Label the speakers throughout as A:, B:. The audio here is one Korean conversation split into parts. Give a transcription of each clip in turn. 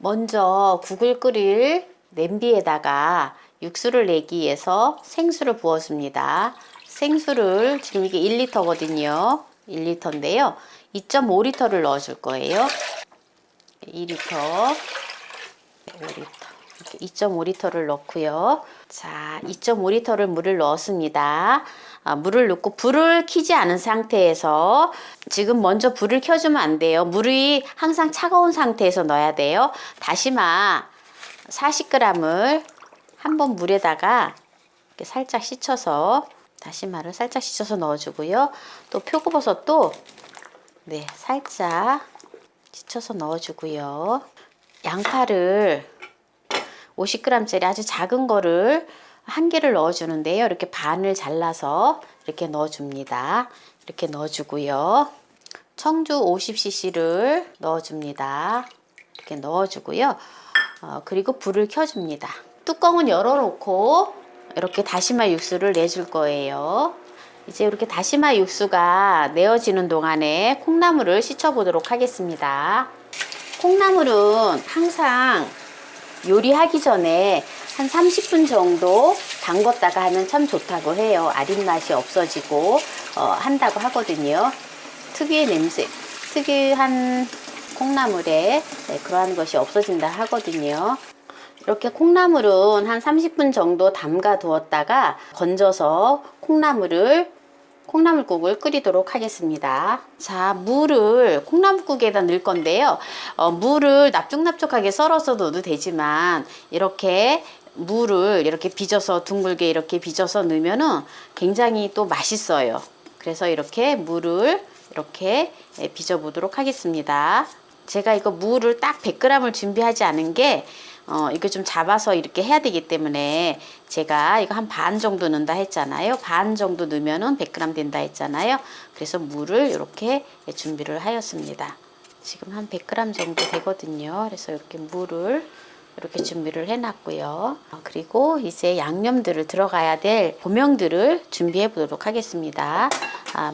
A: 먼저 국을 끓일 냄비에다가 육수를 내기 위해서 생수를 부었습니다. 생수를 지금 이게 1리터거든요. 1리터인데요. 2.5리터를 넣어줄 거예요. 2리터, 5리터. 2.5리터를 넣고요. 자, 2.5리터를 물을 넣었습니다. 물을 넣고 불을 켜지 않은 상태에서 지금 먼저 불을 켜주면 안 돼요. 물이 항상 차가운 상태에서 넣어야 돼요. 다시마 40g을 한번 물에다가 이렇게 살짝 씻어서 다시마를 살짝 씻어서 넣어주고요. 또 표고버섯도 네, 살짝 씻어서 넣어주고요. 양파를 50g짜리 아주 작은 거를 한 개를 넣어주는데요. 이렇게 반을 잘라서 이렇게 넣어줍니다. 이렇게 넣어주고요. 청주 50cc를 넣어줍니다. 이렇게 넣어주고요. 그리고 불을 켜줍니다. 뚜껑은 열어놓고 이렇게 다시마 육수를 내줄 거예요. 이제 이렇게 다시마 육수가 내어지는 동안에 콩나물을 씻어보도록 하겠습니다. 콩나물은 항상 요리하기 전에 한 30분 정도 담궜다가 하면 참 좋다고 해요. 아린 맛이 없어지고 한다고 하거든요. 특유의 냄새, 특유한 콩나물에 그러한 것이 없어진다 하거든요. 이렇게 콩나물은 한 30분 정도 담가 두었다가 건져서 콩나물국을 끓이도록 하겠습니다. 자, 물을 콩나물국에다 넣을 건데요. 물을 납죽납죽하게 썰어서 넣어도 되지만 이렇게 물을 이렇게 빚어서 둥글게 이렇게 빚어서 넣으면은 굉장히 또 맛있어요. 그래서 이렇게 물을 이렇게 빚어 보도록 하겠습니다. 제가 이거 물을 딱 100g을 준비하지 않은 게 이거 좀 잡아서 이렇게 해야 되기 때문에 제가 이거 한 반 정도 넣는다 했잖아요. 반 정도 넣으면은 100g 된다 했잖아요. 그래서 물을 이렇게 준비를 하였습니다. 지금 한 100g 정도 되거든요. 그래서 이렇게 물을 이렇게 준비를 해놨고요. 그리고 이제 양념들을 들어가야 될 고명들을 준비해 보도록 하겠습니다.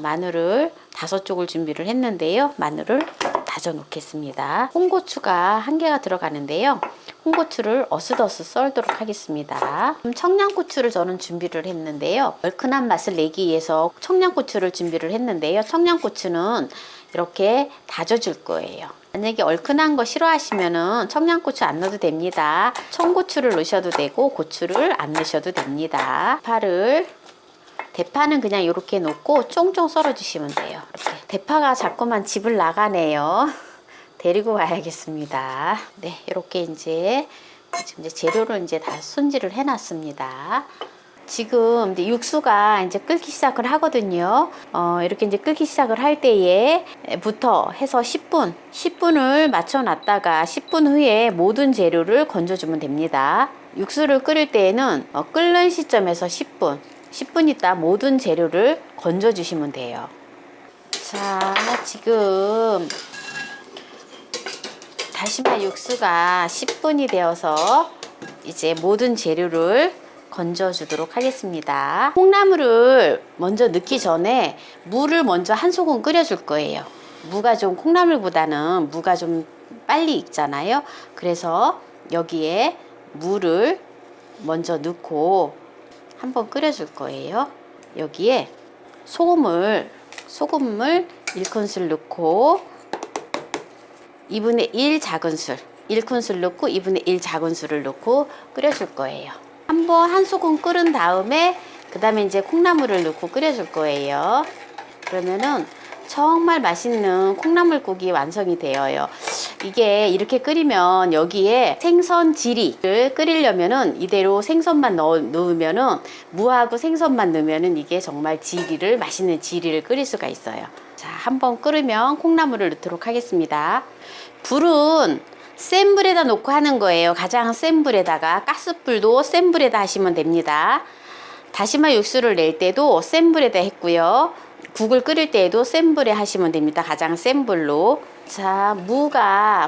A: 마늘을 5쪽을 준비를 했는데요. 마늘을 다져 놓겠습니다. 홍고추가 1개가 들어가는데요. 홍고추를 어슷어슷 썰도록 하겠습니다. 청양고추를 저는 준비를 했는데요. 얼큰한 맛을 내기 위해서 청양고추를 준비를 했는데요. 청양고추는 이렇게 다져줄 거예요. 만약에 얼큰한 거 싫어하시면은 청양고추 안 넣어도 됩니다. 청고추를 넣으셔도 되고 고추를 안 넣으셔도 됩니다. 대파는 그냥 이렇게 놓고 쫑쫑 썰어 주시면 돼요. 이렇게. 대파가 자꾸만 집을 나가네요. 데리고 가야겠습니다. 네, 이렇게 지금 이제 재료를 이제 다 손질을 해놨습니다. 지금 이제 육수가 이제 끓기 시작을 하거든요. 이렇게 이제 끓기 시작을 할 때에부터 해서 10분을 맞춰놨다가 10분 후에 모든 재료를 건져주면 됩니다. 육수를 끓일 때에는 끓는 시점에서 10분 있다 모든 재료를 건져주시면 돼요. 자, 지금 다시마 육수가 10분이 되어서 이제 모든 재료를 건져 주도록 하겠습니다. 콩나물을 먼저 넣기 전에 물을 먼저 한 소금 끓여 줄 거예요. 무가 좀 콩나물보다는 무가 좀 빨리 익잖아요. 그래서 여기에 물을 먼저 넣고 한번 끓여 줄 거예요. 여기에 소금을 1큰술 넣고 2분의 1 작은술 1큰술 넣고 2분의 1 작은술을 넣고 끓여 줄 거예요. 한번 한 소금 끓은 다음에 그 다음에 이제 콩나물을 넣고 끓여줄 거예요. 그러면은 정말 맛있는 콩나물국이 완성이 되어요. 이게 이렇게 끓이면 여기에 생선 지리를 끓이려면은 이대로 생선만 넣으면은 무하고 생선만 넣으면은 이게 정말 맛있는 지리를 끓일 수가 있어요. 자, 한번 끓으면 콩나물을 넣도록 하겠습니다. 불은 센 불에다 놓고 하는 거예요. 가장 센 불에다가 가스불도 센 불에다 하시면 됩니다. 다시마 육수를 낼 때도 센 불에다 했고요. 국을 끓일 때에도 센 불에 하시면 됩니다. 가장 센 불로. 자,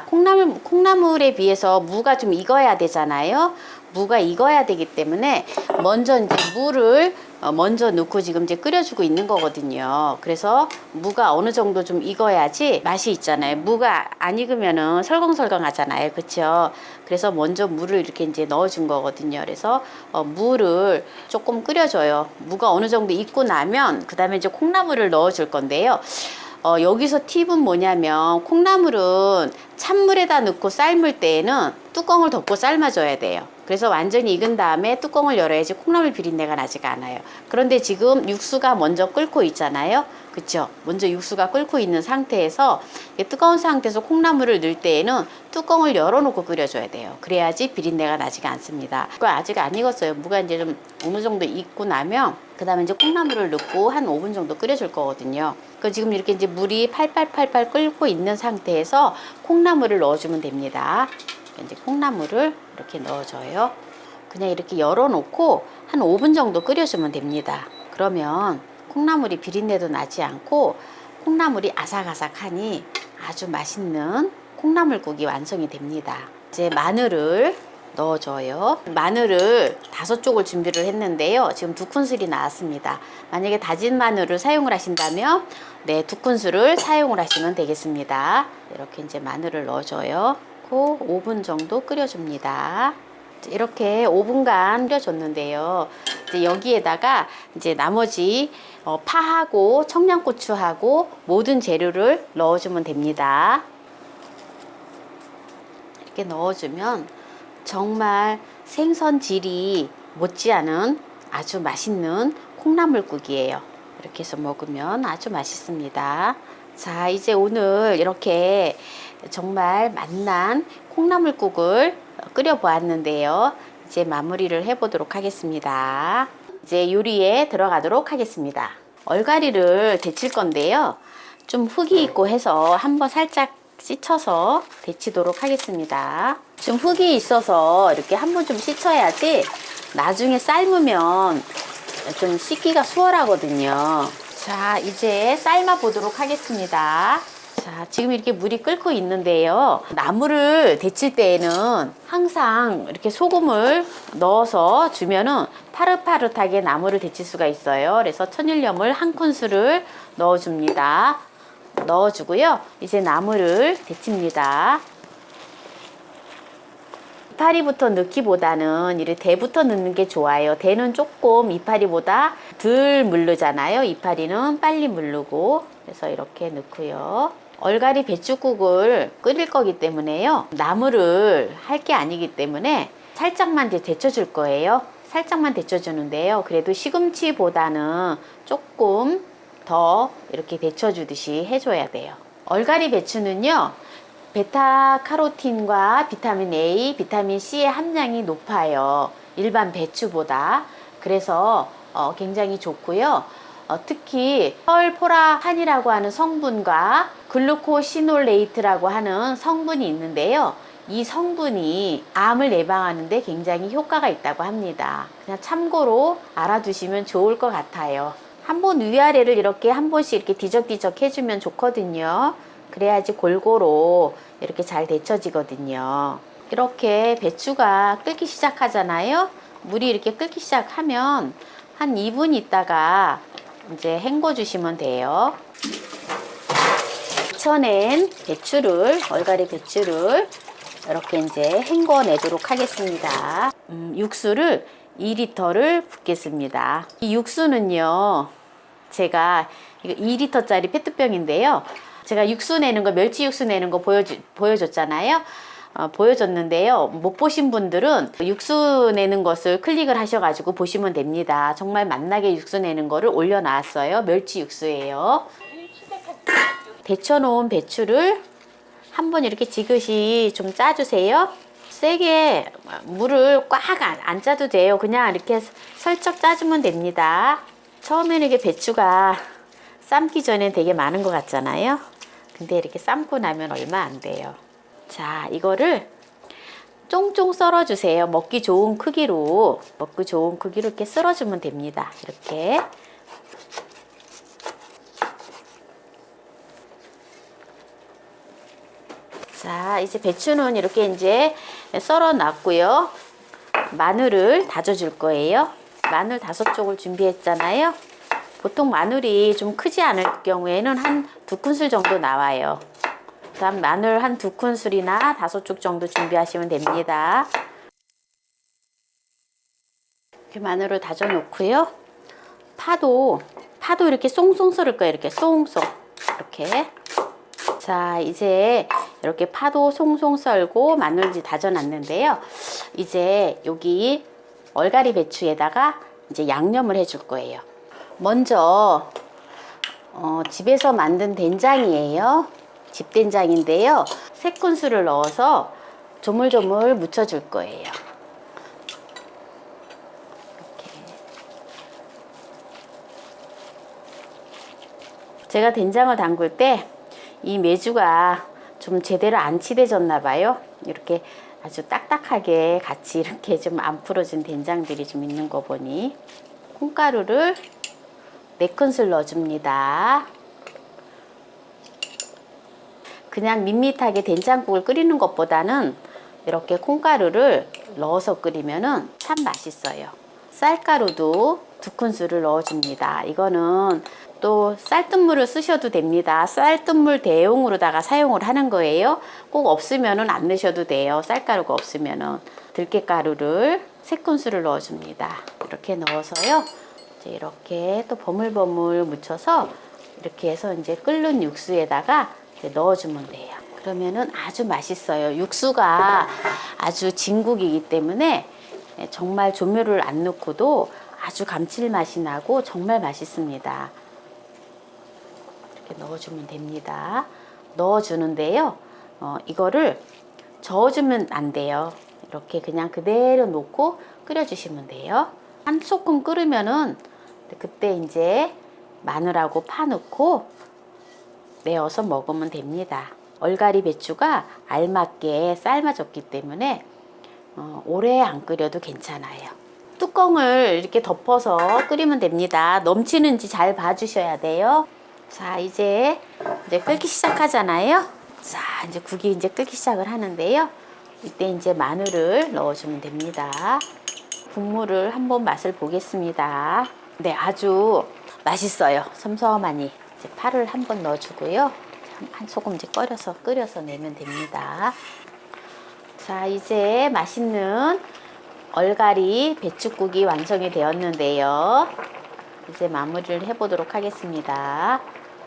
A: 콩나물에 비해서 무가 좀 익어야 되잖아요. 무가 익어야 되기 때문에 먼저 이제 물을 먼저 넣고 지금 이제 끓여주고 있는 거거든요. 그래서 무가 어느 정도 좀 익어야지 맛이 있잖아요. 무가 안 익으면은 설렁설렁 하잖아요. 그렇죠? 그래서 먼저 물을 이렇게 이제 넣어준 거거든요. 그래서 물을 조금 끓여줘요. 무가 어느 정도 익고 나면 그 다음에 이제 콩나물을 넣어줄 건데요. 여기서 팁은 뭐냐면 콩나물은 찬물에다 넣고 삶을 때에는 뚜껑을 덮고 삶아줘야 돼요. 그래서 완전히 익은 다음에 뚜껑을 열어야지 콩나물 비린내가 나지가 않아요. 그런데 지금 육수가 먼저 끓고 있잖아요. 그쵸? 먼저 육수가 끓고 있는 상태에서 뜨거운 상태에서 콩나물을 넣을 때에는 뚜껑을 열어놓고 끓여줘야 돼요. 그래야지 비린내가 나지가 않습니다. 그거 아직 안 익었어요. 무가 이제 좀 어느 정도 익고 나면 그 다음에 이제 콩나물을 넣고 한 5분 정도 끓여줄 거거든요. 그 지금 이렇게 이제 물이 팔팔팔팔 끓고 있는 상태에서 콩나물을 넣어주면 됩니다. 이제 콩나물을 이렇게 넣어줘요. 그냥 이렇게 열어놓고 한 5분 정도 끓여주면 됩니다. 그러면 콩나물이 비린내도 나지 않고 콩나물이 아삭아삭하니 아주 맛있는 콩나물국이 완성이 됩니다. 이제 마늘을 넣어줘요. 마늘을 5쪽을 준비를 했는데요. 지금 2큰술이 나왔습니다. 만약에 다진 마늘을 사용을 하신다면 네, 2큰술을 사용을 하시면 되겠습니다. 이렇게 이제 마늘을 넣어줘요. 5분 정도 끓여줍니다. 이렇게 5분간 끓여줬는데요. 이제 여기에다가 이제 나머지 파하고 청양고추하고 모든 재료를 넣어주면 됩니다. 이렇게 넣어주면 정말 생선질이 못지않은 아주 맛있는 콩나물국이에요. 이렇게 해서 먹으면 아주 맛있습니다. 자, 이제 오늘 이렇게 정말 맛난 콩나물국을 끓여 보았는데요. 이제 마무리를 해 보도록 하겠습니다. 이제 요리에 들어가도록 하겠습니다. 얼갈이를 데칠 건데요. 좀 흙이 있고 해서 한번 살짝 씻어서 데치도록 하겠습니다. 좀 흙이 있어서 이렇게 한번 좀 씻어야지 나중에 삶으면 좀 씻기가 수월하거든요. 자, 이제 삶아 보도록 하겠습니다. 자, 지금 이렇게 물이 끓고 있는데요. 나물을 데칠 때에는 항상 이렇게 소금을 넣어서 주면은 파릇파릇하게 나물을 데칠 수가 있어요. 그래서 천일염을 1큰술을 넣어줍니다. 넣어주고요. 이제 나물을 데칩니다. 이파리부터 넣기보다는 이렇게 대부터 넣는 게 좋아요. 대는 조금 이파리보다 덜 물르잖아요. 이파리는 빨리 물르고. 그래서 이렇게 넣고요. 얼갈이 배추국을 끓일 거기 때문에요. 나물을 할 게 아니기 때문에 살짝만 데쳐줄 거예요. 살짝만 데쳐주는데요. 그래도 시금치보다는 조금 더 이렇게 데쳐주듯이 해줘야 돼요. 얼갈이 배추는요. 베타카로틴과 비타민 A, 비타민 C의 함량이 높아요. 일반 배추보다. 그래서 굉장히 좋고요. 특히 설포라판이라고 하는 성분과 글루코시놀레이트라고 하는 성분이 있는데요. 이 성분이 암을 예방하는 데 굉장히 효과가 있다고 합니다. 그냥 참고로 알아두시면 좋을 것 같아요. 한번 위아래를 이렇게 한 번씩 이렇게 뒤적뒤적 해주면 좋거든요. 그래야지 골고루 이렇게 잘 데쳐지거든요. 이렇게 배추가 끓기 시작하잖아요. 물이 이렇게 끓기 시작하면 한 2분 있다가 이제 헹궈 주시면 돼요. 데쳐낸 배추를, 얼갈이 배추를 이렇게 이제 헹궈 내도록 하겠습니다. 육수를 2리터를 붓겠습니다. 이 육수는요, 제가 이거 2리터짜리 페트병인데요. 제가 육수 내는 거, 멸치 육수 내는 거 보여줬잖아요. 보여줬는데요. 못 보신 분들은 육수 내는 것을 클릭을 하셔가지고 보시면 됩니다. 정말 맛나게 육수 내는 거를 올려놨어요. 멸치 육수예요. 데쳐놓은 배추를 한번 이렇게 지그시 좀 짜주세요. 세게 물을 꽉 안 짜도 돼요. 그냥 이렇게 슬쩍 짜주면 됩니다. 처음에는 이게 배추가 삶기 전에 되게 많은 것 같잖아요. 근데 이렇게 삶고 나면 얼마 안 돼요. 자, 이거를 쫑쫑 썰어주세요. 먹기 좋은 크기로 이렇게 썰어주면 됩니다. 이렇게. 자, 이제 배추는 이렇게 이제 썰어 놨고요. 마늘을 다져줄 거예요. 마늘 5쪽을 준비했잖아요. 보통 마늘이 좀 크지 않을 경우에는 한 2큰술 정도 나와요. 그다음 마늘 한 2큰술이나 5쪽 정도 준비하시면 됩니다. 이렇게 마늘을 다져 놓고요. 파도 이렇게 송송 썰을 거예요. 이렇게 송송. 이렇게. 자, 이제 이렇게 파도 송송 썰고 마늘 이제 다져 놨는데요. 이제 여기 얼갈이 배추에다가 이제 양념을 해줄 거예요. 먼저 집에서 만든 된장이에요. 집된장인데요. 3큰술을 넣어서 조물조물 묻혀줄 거예요. 이렇게. 제가 된장을 담글 때 이 메주가 좀 제대로 안 치대졌나 봐요. 이렇게 아주 딱딱하게 같이 이렇게 좀 안 풀어진 된장들이 좀 있는 거 보니 콩가루를 4큰술 넣어줍니다. 그냥 밋밋하게 된장국을 끓이는 것보다는 이렇게 콩가루를 넣어서 끓이면은 참 맛있어요. 쌀가루도 2큰술을 넣어줍니다. 이거는 또 쌀뜨물을 쓰셔도 됩니다. 쌀뜨물 대용으로다가 사용을 하는 거예요. 꼭 없으면은 안 넣으셔도 돼요. 쌀가루가 없으면은. 들깨가루를 3큰술을 넣어줍니다. 이렇게 넣어서요. 이제 이렇게 또 버물버물 묻혀서 이렇게 해서 이제 끓는 육수에다가 이제 넣어주면 돼요. 그러면은 아주 맛있어요. 육수가 아주 진국이기 때문에 정말 조미료를 안 넣고도 아주 감칠맛이 나고 정말 맛있습니다. 이렇게 넣어주면 됩니다. 넣어주는데요. 이거를 저어주면 안 돼요. 이렇게 그냥 그대로 놓고 끓여주시면 돼요. 한 소끔 끓으면은 그때 이제 마늘하고 파 넣고 내어서 먹으면 됩니다. 얼갈이 배추가 알맞게 삶아졌기 때문에 오래 안 끓여도 괜찮아요. 뚜껑을 이렇게 덮어서 끓이면 됩니다. 넘치는지 잘 봐주셔야 돼요. 자, 이제 끓기 시작하잖아요. 자, 이제 국이 이제 끓기 시작을 하는데요. 이때 이제 마늘을 넣어주면 됩니다. 국물을 한번 맛을 보겠습니다. 네, 아주 맛있어요. 섬섬하니. 이제 파를 한번 넣어주고요. 한 소금 이제 끓여서 내면 됩니다. 자, 이제 맛있는 얼갈이 배추국이 완성이 되었는데요. 이제 마무리를 해보도록 하겠습니다.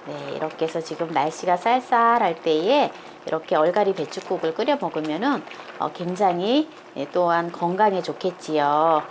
A: 네, 이렇게 해서 지금 날씨가 쌀쌀할 때에 이렇게 얼갈이 배추국을 끓여 먹으면은 굉장히 또한 건강에 좋겠지요.